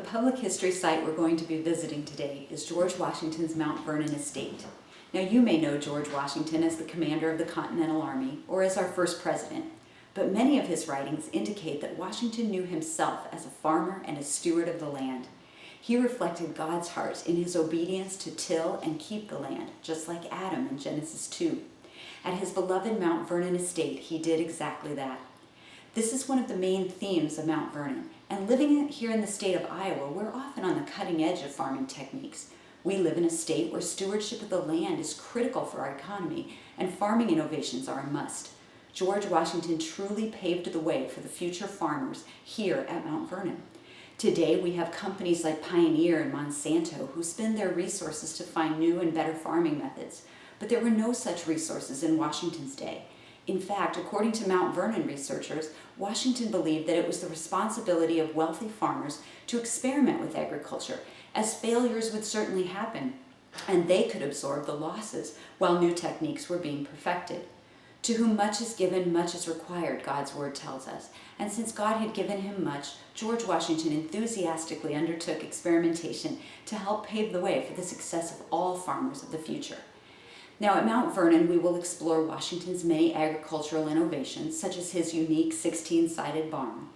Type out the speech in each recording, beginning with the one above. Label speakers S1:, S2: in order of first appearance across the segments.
S1: The public history site we're going to be visiting today is George Washington's Mount Vernon estate. Now, you may know George Washington as the commander of the Continental Army or as our first president, but many of his writings indicate that Washington knew himself as a farmer and a steward of the land. He reflected God's heart in his obedience to till and keep the land, just like Adam in Genesis 2. At his beloved Mount Vernon estate, he did exactly that. This is one of the main themes of Mount Vernon, and living here in the state of Iowa, we're often on the cutting edge of farming techniques. We live in a state where stewardship of the land is critical for our economy, and farming innovations are a must. George Washington truly paved the way for the future farmers here at Mount Vernon. Today, we have companies like Pioneer and Monsanto who spend their resources to find new and better farming methods, but there were no such resources in Washington's day. In fact, according to Mount Vernon researchers, Washington believed that it was the responsibility of wealthy farmers to experiment with agriculture, as failures would certainly happen, and they could absorb the losses while new techniques were being perfected. To whom much is given, much is required, God's word tells us. And since God had given him much, George Washington enthusiastically undertook experimentation to help pave the way for the success of all farmers of the future. Now, at Mount Vernon, we will explore Washington's many agricultural innovations, such as his unique 16-sided barn.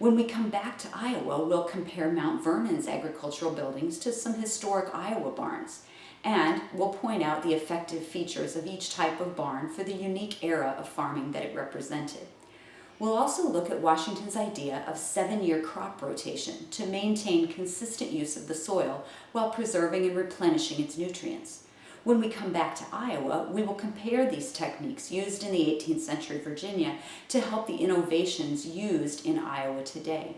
S1: When we come back to Iowa, we'll compare Mount Vernon's agricultural buildings to some historic Iowa barns, and we'll point out the effective features of each type of barn for the unique era of farming that it represented. We'll also look at Washington's idea of 7-year crop rotation to maintain consistent use of the soil while preserving and replenishing its nutrients. When we come back to Iowa, we will compare these techniques used in the 18th century Virginia to help the innovations used in Iowa today.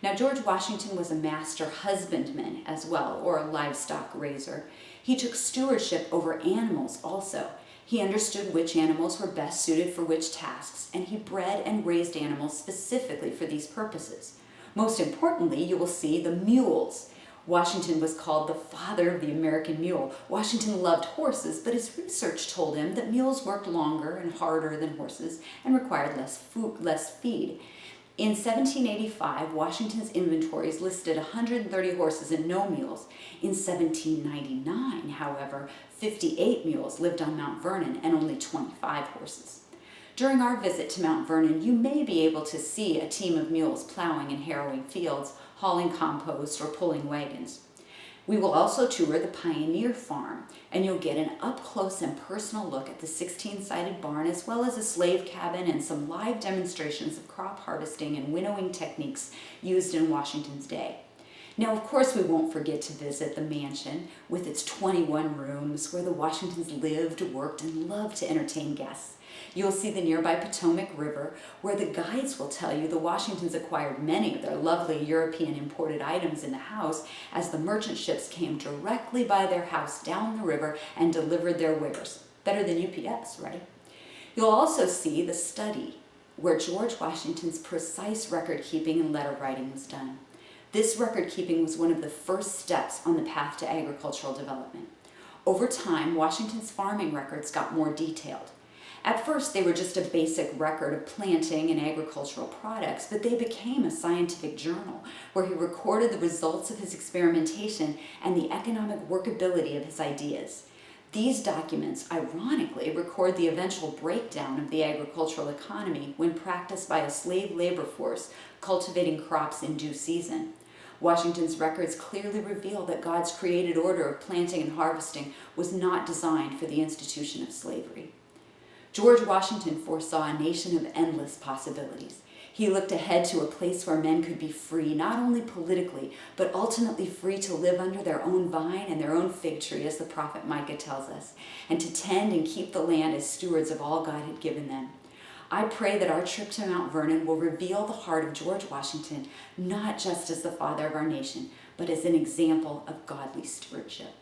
S1: Now, George Washington was a master husbandman as well, or a livestock raiser. He took stewardship over animals also. He understood which animals were best suited for which tasks, and he bred and raised animals specifically for these purposes. Most importantly, you will see the mules. Washington was called the father of the American mule. Washington loved horses, but his research told him that mules worked longer and harder than horses and required less feed. In 1785, Washington's inventories listed 130 horses and no mules. In 1799, however, 58 mules lived on Mount Vernon and only 25 horses. During our visit to Mount Vernon, you may be able to see a team of mules plowing and harrowing fields, hauling compost, or pulling wagons. We will also tour the Pioneer Farm, and you'll get an up-close and personal look at the 16-sided barn, as well as a slave cabin and some live demonstrations of crop harvesting and winnowing techniques used in Washington's day. Now, of course, we won't forget to visit the mansion with its 21 rooms where the Washingtons lived, worked, and loved to entertain guests. You'll see the nearby Potomac River, where the guides will tell you the Washingtons acquired many of their lovely European imported items in the house as the merchant ships came directly by their house down the river and delivered their wares. Better than UPS, right? You'll also see the study, where George Washington's precise record keeping and letter writing was done. This record keeping was one of the first steps on the path to agricultural development. Over time, Washington's farming records got more detailed. At first, they were just a basic record of planting and agricultural products, but they became a scientific journal where he recorded the results of his experimentation and the economic workability of his ideas. These documents, ironically, record the eventual breakdown of the agricultural economy when practiced by a slave labor force cultivating crops in due season. Washington's records clearly reveal that God's created order of planting and harvesting was not designed for the institution of slavery. George Washington foresaw a nation of endless possibilities. He looked ahead to a place where men could be free, not only politically, but ultimately free to live under their own vine and their own fig tree, as the prophet Micah tells us, and to tend and keep the land as stewards of all God had given them. I pray that our trip to Mount Vernon will reveal the heart of George Washington, not just as the father of our nation, but as an example of godly stewardship.